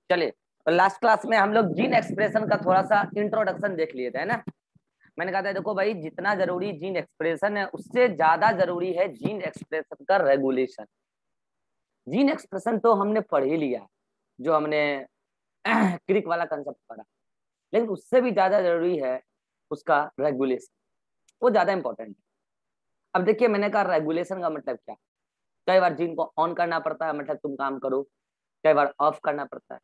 चलिए, तो last class में हम लोग जीन एक्सप्रेशन का थोड़ा सा इंट्रोडक्शन देख लिए थे, है ना। मैंने कहा था देखो भाई, जितना जरूरी जीन एक्सप्रेशन है उससे ज्यादा जरूरी है जीन एक्सप्रेशन का रेगुलेशन। जीन एक्सप्रेशन तो हमने पढ़ ही लिया, जो हमने क्रिक वाला कंसेप्ट पढ़ा, लेकिन उससे भी ज्यादा जरूरी है उसका रेगुलेशन, वो ज्यादा इंपॉर्टेंट है। अब देखिए, मैंने कहा रेगुलेशन का मतलब क्या। कई बार जीन को ऑन करना पड़ता है, मतलब तुम काम करो, कई बार ऑफ करना पड़ता है।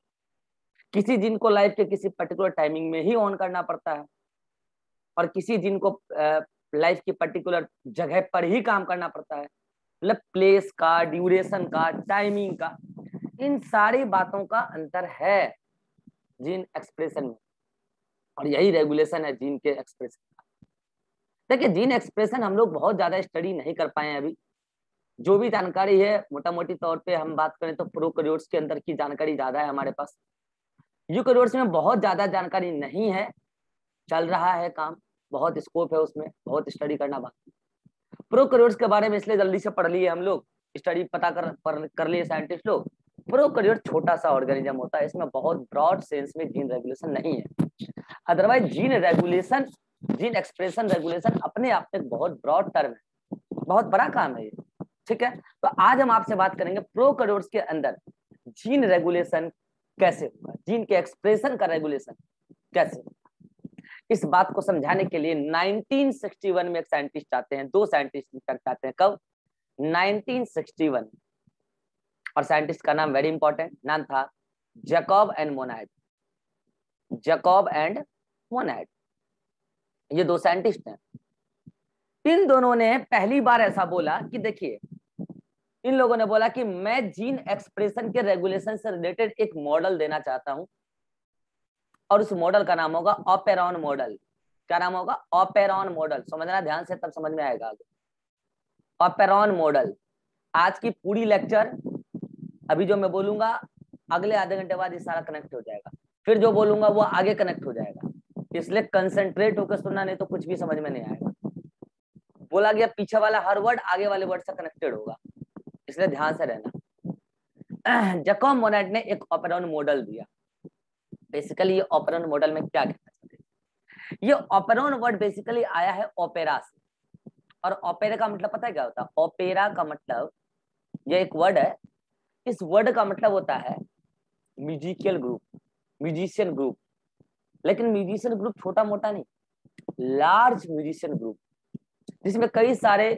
किसी जिन को लाइफ के किसी पर्टिकुलर टाइमिंग में ही ऑन करना पड़ता है, और किसी जिन को लाइफ की पर्टिकुलर जगह पर ही काम करना पड़ता है, मतलब प्लेस का, ड्यूरेशन का, टाइमिंग का, इन सारी बातों का अंतर है जीन एक्सप्रेशन में, और यही रेगुलेशन है जीन के एक्सप्रेशन का। देखिए, जीन एक्सप्रेशन हम लोग बहुत ज्यादा स्टडी नहीं कर पाए हैं अभी। जो भी जानकारी है मोटा मोटी तौर पे हम बात करें तो प्रोकैरियोट्स के अंदर की जानकारी ज्यादा है हमारे पास। यूकैरियोट्स में बहुत ज्यादा जानकारी नहीं है, चल रहा है काम, बहुत स्कोप है उसमें, बहुत स्टडी करना बाकी। प्रोकैरियोट्स के बारे में इसलिए जल्दी से पढ़ लिए हम लोग, स्टडी पता कर लिए साइंटिस्ट लोग। प्रोकैरियोट छोटा सा ऑर्गेनिज्म होता है, इसमें बहुत ब्रॉड सेंस में जीन रेगुलेशन नहीं है। Otherwise gene regulation, gene expression regulation अपने आप में बहुत ब्रॉड टर्म है, बहुत बड़ा काम है ये। ठीक है, तो आज हम आपसे बात करेंगे प्रोकैरियोट्स के अंदर जीन रेगुलेशन कैसे होगा, जीन के एक्सप्रेशन का रेगुलेशन कैसे होगा। इस बात को समझाने के लिए 1961 में एक साइंटिस्ट आते हैं, दो साइंटिस्ट आते हैं। कब? 1961। और साइंटिस्ट का नाम वेरी इंपॉर्टेंट नाम था जैकब एंड मोनाइट। जैकब एंड मोनाइट, ये दो साइंटिस्ट हैं। इन दोनों ने पहली बार ऐसा बोला कि देखिए, इन लोगों ने बोला कि मैं जीन एक्सप्रेशन के रेगुलेशन से रिलेटेड एक मॉडल देना चाहता हूं, और उस मॉडल का नाम होगा ऑपेरॉन मॉडल। क्या नाम होगा? Operon model. समझना ध्यान से, तब समझ में आएगा आगे। Operon model. आज की पूरी लेक्चर, अभी जो मैं बोलूंगा अगले आधे घंटे बाद ये सारा कनेक्ट हो जाएगा, फिर जो बोलूंगा वो आगे कनेक्ट हो जाएगा, इसलिए कंसंट्रेट होकर सुनना, नहीं तो कुछ भी समझ में नहीं आएगा। बोला गया पीछे वाला हर वर्ड आगे वाले वर्ड से कनेक्टेड होगा, इसलिए ध्यान से रहना। जैकब मोनाइट ने एक ऑपेरॉन मॉडल दिया। बेसिकली ये ऑपेरॉन मॉडल में क्या कहना चाहते हैं, ये ऑपेरॉन वर्ड बेसिकली आया है ओपेरा से। और ओपेरा का मतलब पता है क्या होता है? ओपेरा का मतलब, ये एक वर्ड है, इस वर्ड का मतलब होता है म्यूजिकल ग्रुप, म्यूजिशियन ग्रुप। लेकिन म्यूजिशियन ग्रुप छोटा मोटा नहीं, लार्ज म्यूजिशियन ग्रुप, जिसमें कई सारे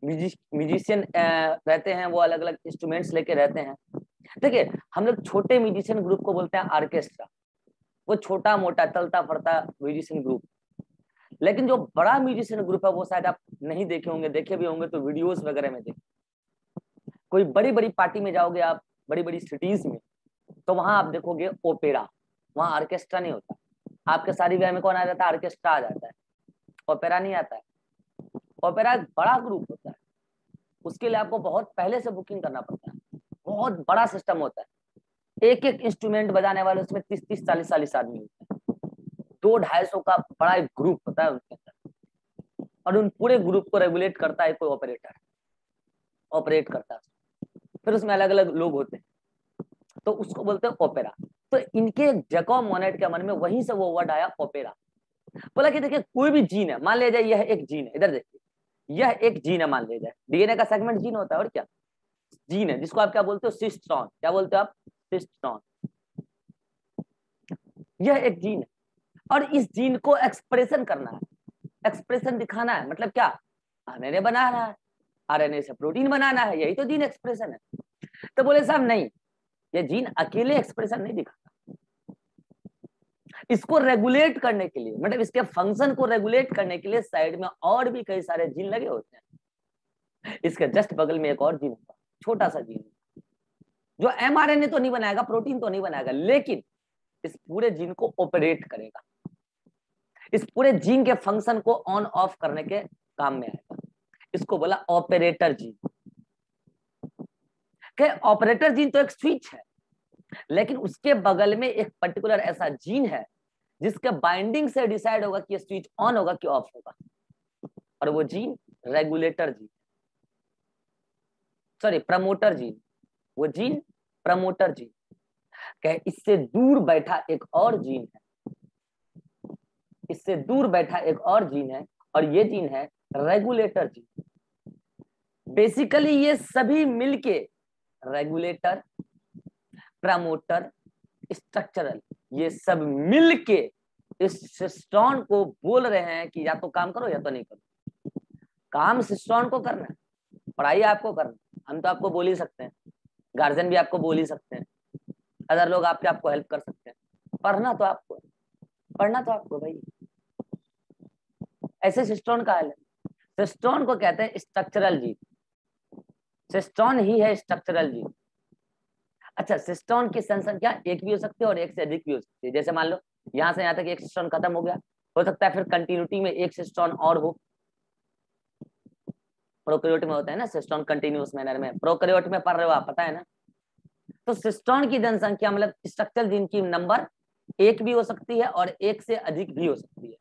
म्यूजिशियन रहते हैं, वो अलग अलग इंस्ट्रूमेंट्स लेके रहते हैं। देखिए, हम लोग छोटे म्यूजिशियन ग्रुप को बोलते हैं ऑर्केस्ट्रा, वो छोटा मोटा चलता फिरता म्यूजिशियन ग्रुप। लेकिन जो बड़ा म्यूजिशियन ग्रुप है वो शायद आप नहीं देखे होंगे, देखे भी होंगे तो वीडियोस वगैरह में देखे। कोई बड़ी बड़ी पार्टी में जाओगे आप, बड़ी बड़ी सिटीज में, तो वहां आप देखोगे ओपेरा, वहां ऑर्केस्ट्रा नहीं होता। आपके शादी ब्याह में कौन आ जाता है? ऑर्केस्ट्रा आ जाता है, ओपेरा नहीं आता है। ओपेरा एक बड़ा ग्रुप होता है, उसके लिए आपको बहुत पहले से बुकिंग करना पड़ता है, बहुत बड़ा सिस्टम होता है। एक एक इंस्ट्रूमेंट बजाने वाले उसमें 30-30 40-40 आदमी होते हैं, 200-250 का बड़ा एक ग्रुप होता है उनके अंदर। और उन पूरे ग्रुप को रेगुलेट करता है कोई ऑपरेटर, ऑपरेट करता है। फिर उसमें अलग अलग लोग होते हैं, तो उसको बोलते हैं ओपेरा। तो इनके जैकब मोनाइट के मन में वहीं से वो वर्ड आया ओपेरा। बोला कि देखिए, कोई भी जीन है, मान लिया जाए यह एक जीन है, इधर देखिए, यह एक जीन है मान लिया जाए, डीएनए का सेगमेंट जीन होता है, और क्या जीन है, जिसको आप क्या बोलते हो? सिस्ट्रॉन। क्या बोलते हो आप? सिस्ट्रॉन। यह एक जीन है, और इस जीन को एक्सप्रेशन करना है, एक्सप्रेशन दिखाना है। मतलब क्या? आरएनए बना रहा है, आरएनए से प्रोटीन बनाना है, यही तो जीन एक्सप्रेशन है। तो बोले साहब नहीं, ये जीन अकेले एक्सप्रेशन नहीं दिखाता, इसको रेगुलेट करने के लिए, मतलब इसके फंक्शन को रेगुलेट करने के लिए साइड में और भी कई सारे जीन लगे होते हैं। इसके जस्ट बगल में एक और जीन होता है, छोटा सा जीन, जो एमआरएनए तो नहीं बनाएगा, प्रोटीन तो नहीं बनाएगा, लेकिन इस पूरे जीन को ऑपरेट करेगा, इस पूरे जीन के फंक्शन को ऑन ऑफ करने के काम में आएगा। इसको बोला ऑपरेटर जीन। ऑपरेटर जीन तो एक स्विच है, लेकिन उसके बगल में एक पर्टिकुलर ऐसा जीन है जिसके बाइंडिंग से डिसाइड होगा कि स्विच ऑन होगा कि ऑफ होगा, और वो gene regulator gene, sorry promoter gene, वो जीन प्रमोटर जीन। क्या इससे दूर बैठा एक और जीन है, इससे दूर बैठा एक और जीन है, और ये जीन है रेगुलेटर जीन। बेसिकली ये सभी मिलके रेगुलेटर, प्रमोटर, स्ट्रक्चरल, ये सब मिलके इस सिस्टोन को बोल रहे हैं कि या तो काम करो या तो नहीं करो। काम सिस्टोन को करना है, पढ़ाई आपको करना है। हम तो आपको बोल ही सकते हैं, गार्जियन भी आपको बोल ही सकते हैं, अदर लोग आपको हेल्प कर सकते हैं। पढ़ना तो आपको, पढ़ना तो आपको भाई। ऐसे सिस्टोन का हाल है। सिस्टोन को कहते हैं स्ट्रक्चरल जीन, सिस्टोन ही है स्ट्रक्चरल जीन। अच्छा, सिस्टोन की संख्या एक भी हो सकती है और एक से अधिक भी हो सकती है। जैसे मान लो यहां से यहां तक एक सिस्टोन खत्म हो गया, हो सकता है फिर कंटिन्यूटी में एक सिस्टोन और हो। प्रोकैरियोट में होता है ना सिस्टोन कंटिन्यूअस मैनर में, प्रोकैरियोट में पढ़ रहे हो आप, पता है ना। तो सिस्टोन की जनसंख्या मतलब स्ट्रक्चरल जीन की नंबर एक भी हो सकती है और एक से अधिक भी हो सकती है।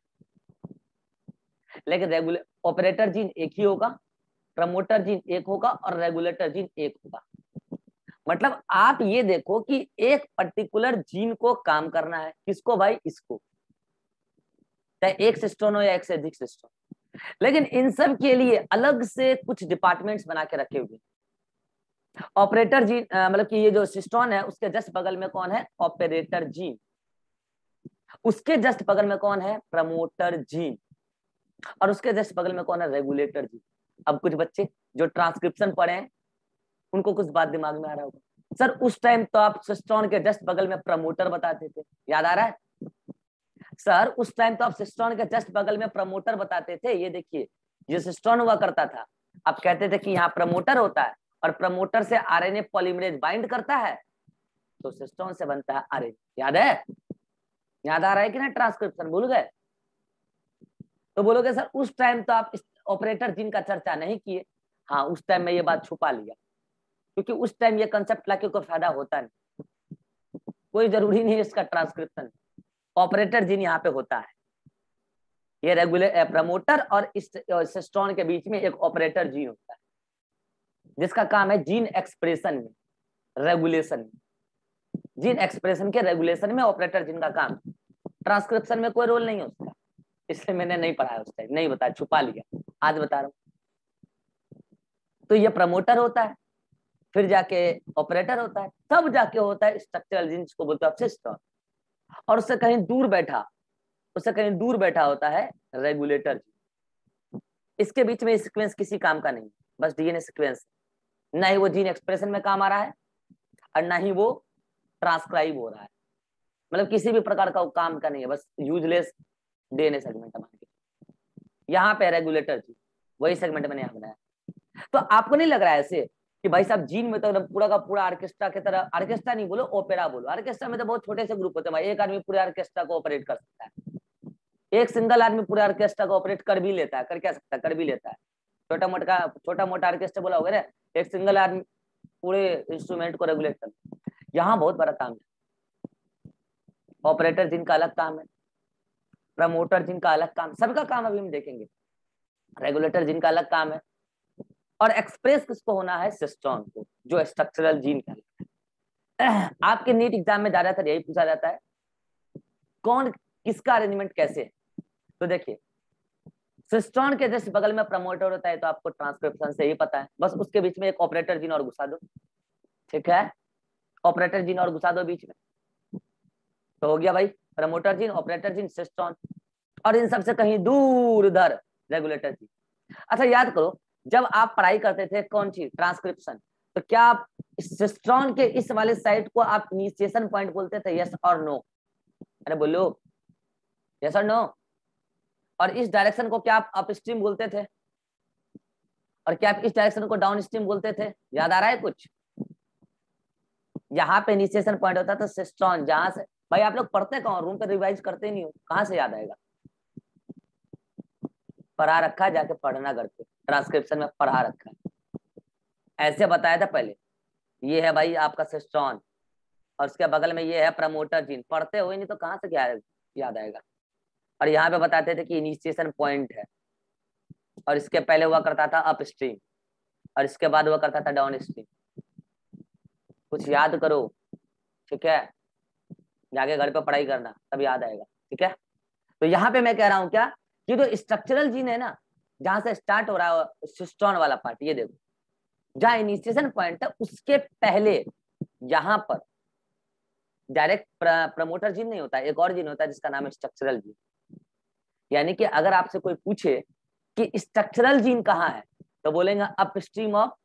लेकिन रेगुलर ऑपरेटर जीन एक ही होगा, प्रमोटर जीन एक होगा और रेगुलेटर जीन एक होगा। मतलब आप ये देखो कि एक पर्टिकुलर जीन को काम करना है, किसको भाई, इसको, चाहे एक सिस्टोन हो या एक से अधिक सिस्टोन। लेकिन इन सब के लिए अलग से कुछ डिपार्टमेंट्स बना के रखे हुए। ऑपरेटर जीन मतलब कि ये जो सिस्टोन है उसके जस्ट बगल में कौन है, ऑपरेटर जीन। उसके जस्ट बगल में कौन है, प्रमोटर जीन। और उसके जस्ट बगल में कौन है, रेगुलेटर जीन। अब कुछ बच्चे जो ट्रांसक्रिप्शन पढ़े हैं उनको कुछ बात दिमाग में आ रहा होगा, सर उस टाइम तो आप सिस्टोन के जस्ट बगल में प्रमोटर बताते थे, याद आ रहा है। सर उस टाइम तो आप सिस्टोन के जस्ट बगल में प्रमोटर बताते थे। ये देखिए, ये सिस्टोन हुआ करता था, आप कहते थे कि यहाँ प्रमोटर होता है और प्रमोटर से आरएनए पॉलीमरेज बाइंड करता है, तो सिस्टोन से बनता है आरएनए। याद है, याद आ रहा है कि ना, ट्रांसक्रिप्शन भूल गए। तो बोलोगे सर उस टाइम तो आप ऑपरेटर जीन का चर्चा नहीं किए। हाँ, उस टाइम में ये बात छुपा लिया, क्योंकि उस टाइम ये कंसेप्ट लाके कोई फायदा होता नहीं, कोई जरूरी नहीं है इसका ट्रांसक्रिप्शन। ऑपरेटर जीन यहाँ पे होता है, ये रेगुलर प्रमोटर और सिस्टोन के बीच में एक ऑपरेटर जीन होता है, जिसका काम है जीन एक्सप्रेशन में, रेगुलेशन में। जीन एक्सप्रेशन के रेगुलेशन में ऑपरेटर जीन का काम, ट्रांसक्रिप्शन में कोई रोल नहीं है उसका। इसलिए मैंने नहीं पढ़ाया उस टाइम, नहीं बताया, छुपा लिया, आज बता रहा हूँ। तो ये प्रमोटर होता है, फिर जाके ऑपरेटर होता है, तब जाके होता है स्ट्रक्चरल जीन, जिसको बोलते हैं सिस्टोन। और उससे कहीं दूर बैठा, उससे कहीं दूर बैठा होता है रेगुलेटर जीन। इसके बीच में सीक्वेंस किसी काम का नहीं, बस डीएनए सीक्वेंस। ना ही वो जीन एक्सप्रेशन में काम आ रहा है और ना ही वो ट्रांसक्राइब हो रहा है, मतलब किसी भी प्रकार का वो काम का नहीं है, बस यूजलेस डीएनए सेगमेंट मान के। यहाँ पे रेगुलेटर जीन, वही सेगमेंट मैंने यहाँ बनाया। तो आपको नहीं लग रहा है ऐसे कि भाई साहब जीन में तो पूरा का पूरा ऑर्केस्ट्रा की तरह, ऑर्केस्ट्रा नहीं बोलो, ओपेरा बोलो। ऑर्केस्ट्रा में तो बहुत छोटे से ग्रुप होते हैं भाई, एक आदमी पूरे ऑर्केस्ट्रा को ऑपरेट कर सकता है, एक सिंगल आदमी पूरे ऑर्केस्ट्रा को ऑपरेट कर भी लेता है, कर क्या सकता है, कर भी लेता है। छोटा मोटा ऑर्केस्ट्रा बोला होगा ना, एक सिंगल आदमी पूरे इंस्ट्रूमेंट को रेगुलेट कर। यहाँ बहुत बड़ा काम है, ऑपरेटर जिनका अलग काम है, प्रमोटर जिनका अलग काम, सबका काम अभी हम देखेंगे। रेगुलेटर जिनका अलग काम है, और एक्सप्रेस किसको होना है, सिस्टोन को, जो स्ट्रक्चरल जीन कहलाता है। आपके नीट एग्जाम में ज्यादातर यही पूछा जाता है, कौन किसका अरेंजमेंट कैसे है। तो देखिए, सिस्टोन के जस्ट बगल में प्रमोटर होता है, तो आपको ट्रांसक्रिप्शन से ही पता है, बस उसके बीच में एक ऑपरेटर जीन और घुसा दो, ठीक है, ऑपरेटर जीन और घुसा दो बीच में, तो हो गया भाई promoter gene, operator gene, cistron. और इन सबसे कहीं दूर उधर रेगुलेटर जीन। अच्छा याद करो, जब आप पढ़ाई करते थे कौन सी, ट्रांसक्रिप्शन, तो क्या आप सिस्टोन के इस वाले साइड को आप इनिशिएशन पॉइंट बोलते थे, यस और नो, अरे बोलो यस और नो। और इस डायरेक्शन को क्या आप अप स्ट्रीम बोलते थे, और क्या आप इस डायरेक्शन को डाउन स्ट्रीम बोलते थे, याद आ रहा है कुछ। यहाँ पे इनिशिएशन पॉइंट होता था सिस्टोन, जहां से भाई आप लोग पढ़ते कौन, रूम पे रिवाइज करते नहीं हो, कहाँ से याद आएगा। पढ़ा रखा है, जाके पढ़ना घर पे, ट्रांसक्रिप्शन में पढ़ा रखा है, ऐसे बताया था पहले। ये है भाई आपका सिस्टोन, और उसके बगल में ये है प्रमोटर जीन, पढ़ते हुए नहीं तो कहाँ से क्या याद आएगा। और यहाँ पे बताते थे कि इनिशिएशन पॉइंट है, और इसके पहले हुआ करता था अप स्ट्रीम, और इसके बाद हुआ करता था डाउन स्ट्रीम। कुछ याद करो, ठीक है। जाके घर पे पढ़ाई करना, तब याद आएगा। ठीक है, तो यहाँ पे मैं कह रहा हूँ क्या कि जो स्ट्रक्चरल जीन है ना, जहां से स्टार्ट हो रहा है सिस्टोन वाला पार्ट, ये देखो जहां इनिशिएशन पॉइंट है उसके पहले यहाँ पर डायरेक्ट प्रमोटर जीन नहीं होता, एक और जीन होता है जिसका नाम है स्ट्रक्चरल जीन। यानी कि अगर आपसे कोई पूछे कि स्ट्रक्चरल जीन कहाँ है, तो बोलेंगे upstream of,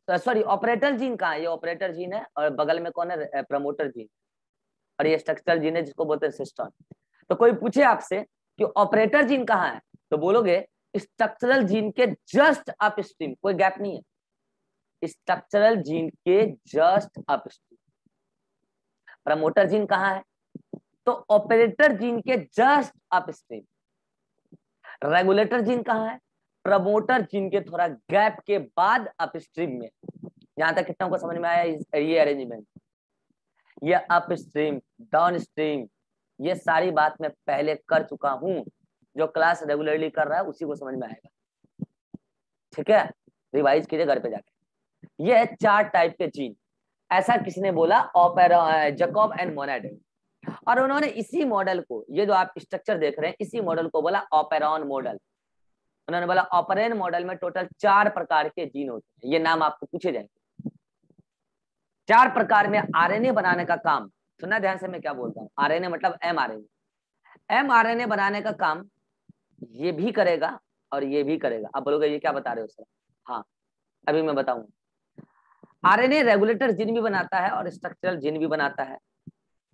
sorry operator gene कहाँ है, ये ऑपरेटर जीन है, और बगल में कौन है, प्रमोटर जीन, और ये स्ट्रक्चरल जीन है जिसको बोलते हैं सिस्टोन। तो कोई पूछे आपसे कि ऑपरेटर जीन कहाँ है, तो बोलोगे स्ट्रक्चरल जीन के जस्ट अपस्ट्रीम, कोई गैप नहीं है, स्ट्रक्चरल जीन के जस्ट अपस्ट्रीम। प्रमोटर जीन कहाँ है, तो ऑपरेटर जीन के जस्ट अपस्ट्रीम। रेगुलेटर जीन कहाँ है, प्रमोटर जीन के थोड़ा गैप के बाद अपस्ट्रीम में। यहां तक कितना को समझ में आया ये अरेंजमेंट, ये अपस्ट्रीम डाउन स्ट्रीम, ये सारी बात मैं पहले कर चुका हूं, जो क्लास रेगुलरली कर रहा है उसी को समझ में आएगा। ठीक है, रिवाइज कीजिए घर पे जाके। ये है 4 टाइप के जीन, ऐसा किसी ने बोला जैकब एंड मोनाड, और उन्होंने इसी मॉडल को, ये जो आप स्ट्रक्चर देख रहे हैं, इसी मॉडल को बोला ऑपेरॉन मॉडल। उन्होंने बोला ऑपेरॉन मॉडल में टोटल 4 प्रकार के जीन होते हैं, ये नाम आपको पूछे जाएंगे। 4 प्रकार में आरएनए बनाने का काम, सुनना ध्यान से मैं क्या बोलता हूँ, आरएनए मतलब एमआरएनए, एमआरएनए बनाने का काम ये भी करेगा और ये भी करेगा। आप बोलोगे ये क्या बता रहे हो सर, हाँ अभी मैं बताऊंगा। आरएनए रेगुलेटर जीन भी बनाता है और स्ट्रक्चरल जीन भी बनाता है।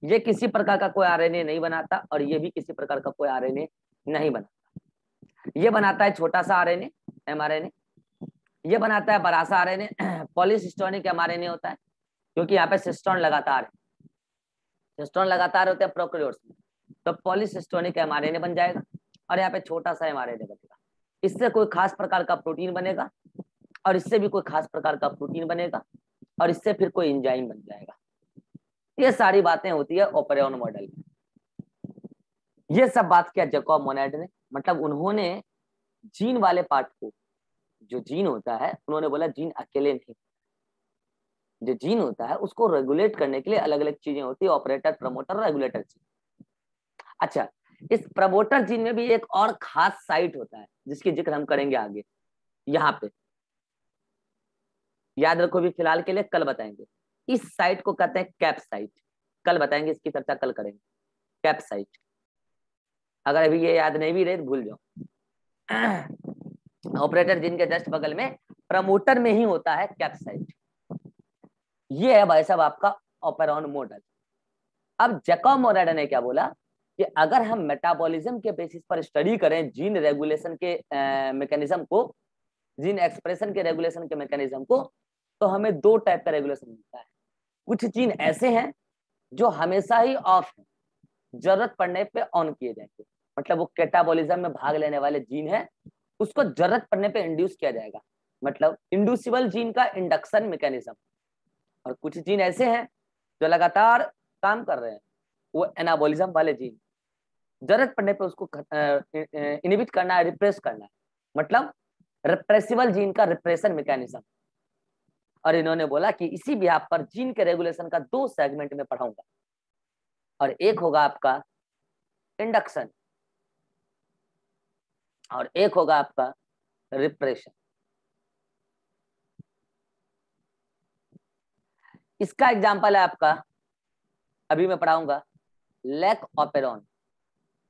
ये किसी प्रकार का कोई आरएनए नहीं बनाता और ये भी किसी प्रकार का कोई आरएनए नहीं बनाता। ये बनाता है छोटा सा आरएनए एमआरएनए, ये बनाता है बड़ा सा आरएनए पॉलीसिस्टोनिक एमआरएनए होता है, क्योंकि यहाँ पे सिस्टोन लगातार है, सिस्टोन लगातार होते हैं प्रोकैरियोट्स में, तो पॉलीसिस्टोनिक एमआरएनए बन जाएगा, और यहाँ पे छोटा सा एमआरएनए बनेगा। इससे कोई खास प्रकार का प्रोटीन बनेगा, और इससे भी कोई खास प्रकार का प्रोटीन बनेगा, और इससे फिर कोई एंजाइम बन जाएगा। ये सारी बातें होती है ओपेरॉन मॉडल में। ये सब बात किया जैकब मोनाड ने, मतलब उन्होंने जीन वाले पार्ट को, जो जीन होता है, उन्होंने बोला जीन अकेले नहीं, जो जीन होता है उसको रेगुलेट करने के लिए अलग अलग चीजें होती है, ऑपरेटर प्रमोटर रेगुलेटर जीन। अच्छा, इस प्रमोटर जीन में भी एक और खास साइट होता है जिसकी जिक्र हम करेंगे आगे, यहाँ पे याद रखो, भी फिलहाल के लिए कल बताएंगे। इस साइट को कहते हैं कैप साइट, कल बताएंगे, इसकी चर्चा कल करेंगे। कैप साइट, अगर अभी ये याद नहीं भी रहे तो भूल जाओ। ऑपरेटर जीन के जस्ट बगल में प्रमोटर में ही होता है कैप साइट। ये है भाई साहब आपका ऑपेरॉन मॉडल। अब जैकब मोनाड ने क्या बोला कि अगर हम मेटाबॉलिज्म के बेसिस पर स्टडी करें जीन रेगुलेशन के मैकेनिज्म को, जीन एक्सप्रेशन के रेगुलेशन के मैकेनिज्म को, तो हमें 2 टाइप का रेगुलेशन मिलता है। कुछ जीन ऐसे हैं जो हमेशा ही ऑफ है, जरूरत पड़ने पे ऑन किए जाएंगे, मतलब वो कैटाबॉलिज्म में भाग लेने वाले जीन है, उसको जरूरत पड़ने पे इंड्यूस किया जाएगा, मतलब इंड्यूसिबल जीन का इंडक्शन मैकेनिज्म। और कुछ जीन ऐसे हैं जो लगातार काम कर रहे हैं, वो एनाबॉलिज्म वाले जीन, जरूरत पड़ने पे उसको इनहिबिट करना है, रिप्रेस करना है, मतलब रिप्रेसिबल जीन का रिप्रेशन मैकेनिज्म। और इन्होंने बोला कि इसी बिहाफ पर जीन के रेगुलेशन का 2 सेगमेंट में पढ़ाऊंगा, और एक होगा आपका इंडक्शन और एक होगा आपका रिप्रेशन। इसका एग्जांपल है आपका, अभी मैं पढ़ाऊंगा, लैक ऑपेरॉन,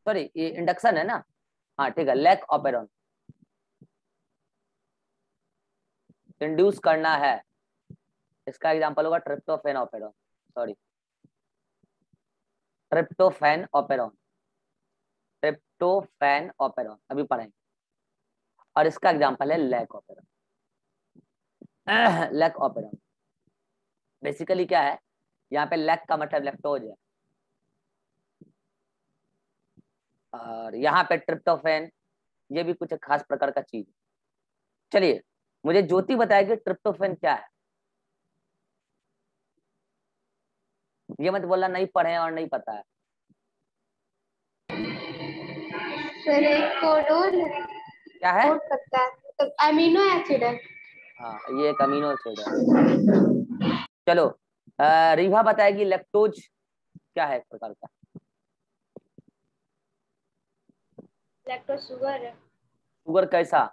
सॉरी ये इंडक्शन है ना, हाँ ठीक है, लैक ऑपेरॉन इंड्यूस करना है, इसका एग्जांपल होगा tryptophan operon, sorry tryptophan operon, tryptophan operon अभी पढ़ेंगे। और इसका एग्जांपल है lac operon. Lac operon basically क्या है, यहाँ पे लैक का मतलब लैक्टोज है, और यहाँ पे ट्रिप्टोफैन, ये भी कुछ खास प्रकार का चीज। चलिए मुझे ज्योति बताएगी ट्रिप्टोफैन क्या है, ये मत बोलना नहीं पढ़े और नहीं पता है। सर एक कोडोन क्या है, तो अमीनो एसिड है। हाँ ये एक अमीनो एसिड है। चलो रीवा बताएगी लैक्टोज, क्या है एक प्रकार का? लैक्टोज शुगर है। शुगर कैसा?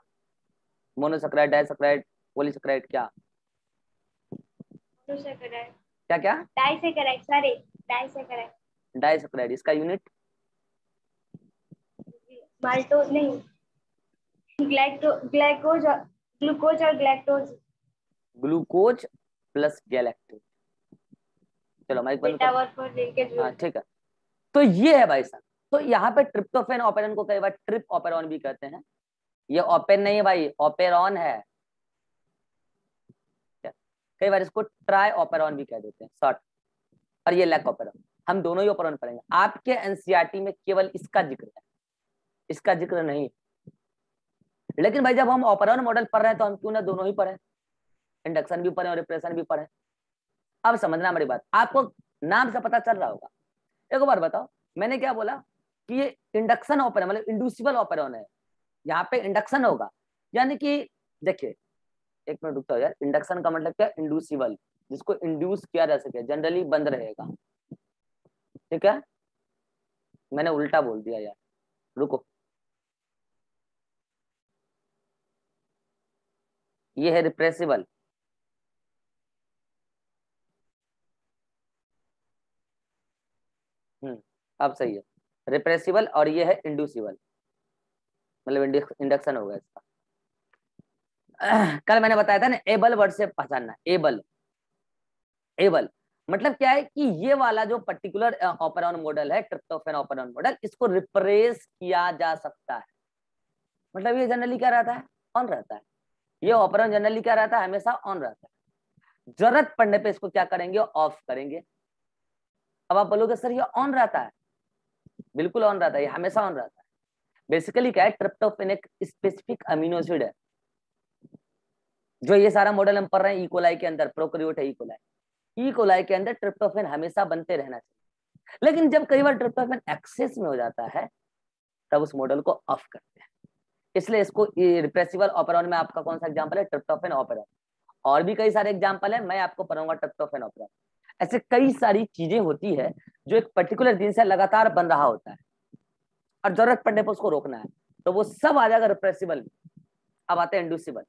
मोनोसैकेराइड, डाइसैकेराइड, पॉलीसैकेराइड, क्या मोनोसैकेराइड, क्या क्या? Disaccharide, sorry, disaccharide. डाइसैकेराइड। इसका यूनिट? माल्टोज नहीं, ग्लाइकोज और ग्लूकोज और ग्लैक्टोज। Glucose plus galactose. चलो माइक बंद बेटा करो। वर्क और लिंकेज। हाँ ठीक है। तो ये है भाई साहब। तो यहाँ पे ट्रिप्टोफेन ऑपेरॉन को कई बार ट्रिप ऑपेरॉन भी कहते हैं। ये ओपेन नहीं है भाई, ऑपेरॉन है। कई बार इसको ट्राई ऑपेरॉन भी कह देते हैं, शॉर्ट। और ये लैक ऑपेरॉन। हम दोनों ही ऑपेरॉन पढ़ेंगे। आपके एनसीईआरटी में केवल इसका जिक्र है, इसका जिक्र नहीं। लेकिन भाई जब हम ऑपेरॉन मॉडल पढ़ रहे हैं तो हम क्यों ना दोनों ही पढ़े, इंडक्शन भी पढ़े और रिप्रेशन भी पढ़े। अब समझना मेरी बात, आपको नाम से पता चल रहा होगा। एक बार बताओ, मैंने क्या बोला कि ये इंडक्शन ऑपेरॉन मतलब इंड्यूसिबल ऑपेरॉन है। यहाँ पे इंडक्शन होगा, यानी कि देखिए, एक मिनट रुकता हो यार। इंडक्शन का मतलब क्या? इंड्यूसिबल, जिसको इंड्यूस किया जा सके, जनरली बंद रहेगा। ठीक है, मैंने उल्टा बोल दिया यार, रुको। ये है रिप्रेसिबल। अब सही है। रिप्रेसिबल और ये है इंड्यूसिबल, मतलब इंडक्शन होगा इसका। कल मैंने बताया था ना, एबल वर्ड से पहचानना। एबल, एबल मतलब क्या है कि ये वाला जो पर्टिकुलर ऑपेरॉन मॉडल है, ट्रिप्टोफैन ऑपेरॉन मॉडल, इसको रिप्रेस किया जा सकता है। मतलब ये जनरली क्या रहता है? ऑन रहता है। ये ऑपेरॉन जनरली क्या रहता है? हमेशा ऑन रहता है। जरूरत पड़ने पे इसको क्या करेंगे? ऑफ करेंगे। अब आप बोलोगे सर ये ऑन रहता है। बिल्कुल ऑन रहता है, ये हमेशा ऑन रहता है। बेसिकली क्या है, ट्रिप्टोफैन एक स्पेसिफिक अमीनो एसिड है। जो ये सारा मॉडल हम पढ़ रहे हैं इकोलाई के अंदर, प्रोकैरियोट है इकोलाई, इकोलाई के अंदर ट्रिप्टोफैन हमेशा बनते रहना चाहिए। लेकिन जब कई बार ट्रिप्टोफैन एक्सेस में हो जाता है, तब उस मॉडल को ऑफ करते हैं। इसलिए इसको रिप्रेसिबल ऑपेरॉन में आपका कौन सा एग्जांपल है? Tryptophan operon. और भी कई सारे एग्जांपल है, मैं आपको पढ़ाऊंगा ट्रिप्टोफैन ऑपेरॉन। ऐसे कई सारी चीजें होती है जो एक पर्टिकुलर दिन से लगातार बन रहा होता है और जरूरत पड़ने पर उसको रोकना है, तो वो सब आ जाएगा रिप्रेसिबल। अब आते हैं इंड्यूसिबल।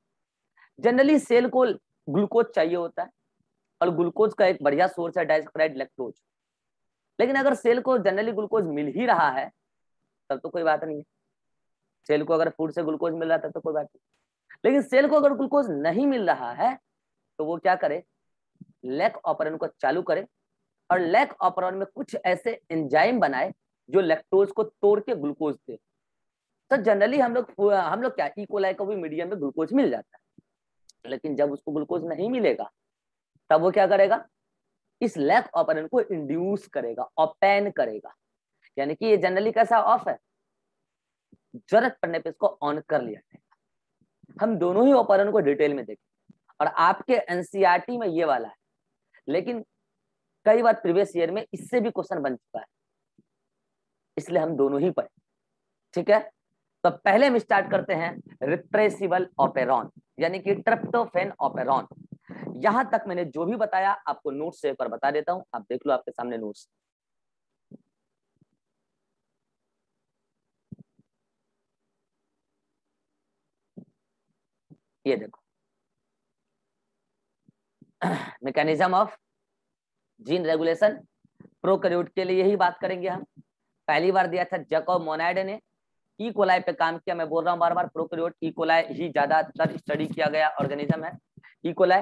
जनरली सेल को ग्लूकोज चाहिए होता है, और ग्लूकोज का एक बढ़िया सोर्स है डाइसैकेराइड लैक्टोज। लेकिन अगर सेल को जनरली ग्लूकोज मिल ही रहा है, तब तो कोई बात नहीं है। सेल को अगर फूड से ग्लूकोज मिल रहा था तो कोई बात नहीं। लेकिन सेल को अगर ग्लूकोज नहीं मिल रहा है, तो वो क्या करे? लैक ऑपेरॉन को चालू करे, और लैक ऑपेरॉन में कुछ ऐसे एंजाइम बनाए जो लैक्टोज को तोड़ के ग्लूकोज दे। तो जनरली हम लोग क्या, इकोलाई को भी मीडियम में ग्लूकोज मिल जाता है। लेकिन जब उसको ग्लूकोज नहीं मिलेगा, तब वो क्या करेगा? इस लैक ऑपेरन को इंड्यूस करेगा, ओपन करेगा। यानी कि ये जनरली कैसा ऑफ है, जरूरत पड़ने पे इसको ऑन कर लिया जाएगा। हम दोनों ही ऑपेरन को डिटेल में देखें, और आपके एनसीईआरटी में ये वाला है। लेकिन कई बार प्रीवियस ईयर में इससे भी क्वेश्चन बन चुका है, इसलिए हम दोनों ही पढ़े। ठीक है, तो पहले हम स्टार्ट करते हैं रिप्रेसिबल ऑपेरॉन, यानी कि ट्रिप्टोफैन ऑपेरॉन। यहां तक मैंने जो भी बताया आपको नोट्स से एक बार बता देता हूं, आप देख लो आपके सामने नोट्स। ये देखो, mechanism of gene regulation. Prokaryote के लिए यही बात करेंगे हम। पहली बार दिया था जैकब मोनाइड ने, ई कोलाई पे काम किया। मैं बोल रहा हूँ बार बार, प्रोकैरियोट ई कोलाई ही ज्यादातर स्टडी किया गया ऑर्गेनिज्म है। ई कोलाई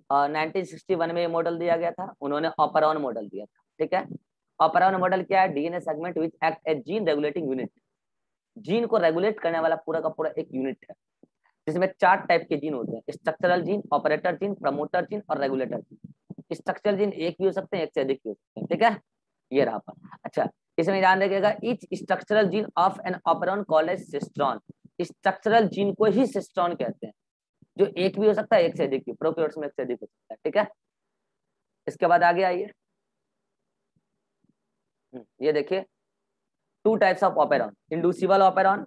1961 में ये मॉडल दिया गया था, उन्होंने ऑपेरॉन मॉडल दिया था। ठीक है, ऑपेरॉन मॉडल क्या है? DNA segment which act as gene regulating unit. Gene को रेगुलेट करने वाला पूरा का पूरा एक यूनिट है, जिसमें 4 टाइप के जीन होते हैं: structural gene, operator gene, promoter gene और रेगुलेटर जीन। स्ट्रक्चरल जीन एक भी हो सकते हैं, एक से अधिक भी हो सकते हैं। ठीक है, ये रहा पर। अच्छा, इसमें ध्यान रखिएगा, each structural gene of an operon called as cistron. Structural gene को ही सिस्ट्रॉन कहते हैं, जो एक भी हो सकता है, एक से अधिक भी। प्रोकैरियोट्स में एक से अधिक हो सकता है। ठीक है, इसके बाद आगे आइए। ये देखिए, 2 types of operon: inducible operon,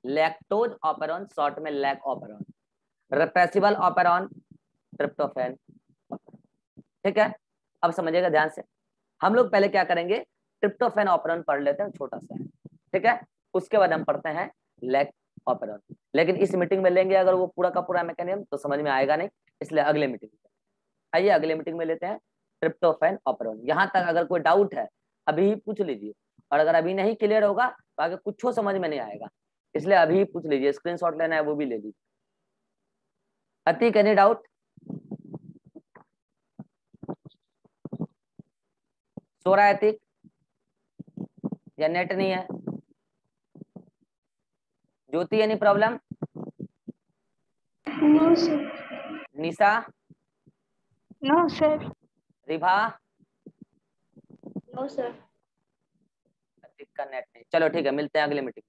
lactose operon, short में lac operon. Repressible operon, tryptophan. ठीक है, अब समझिएगा ध्यान से। हम लोग पहले क्या करेंगे, ट्रिप्टोफैन ऑपरेरन पढ़ लेते हैं, छोटा सा है, ठीक है। उसके बाद हम पढ़ते हैं लैक ऑपरेरन, लेकिन इस मीटिंग में लेंगे अगर वो पूरा का पूरा मैकेनिज्म तो समझ में आएगा नहीं, इसलिए अगले मीटिंग में। आइए अगले मीटिंग में लेते हैं ट्रिप्टोफैन ऑपरेरन। यहाँ तक अगर कोई डाउट है अभी ही पूछ लीजिए, और अगर अभी नहीं क्लियर होगा तो आगे कुछ समझ में नहीं आएगा, इसलिए अभी ही पूछ लीजिए। स्क्रीनशॉट लेना है वो भी ले लीजिए। Atiq any doubt? सो रहा है अतीक या नेट नहीं है? Jyoti any problem? No sir. Nisha? No sir. Ribha? No sir. Atiq का नेट नहीं, चलो ठीक है, मिलते हैं अगले मीटिंग।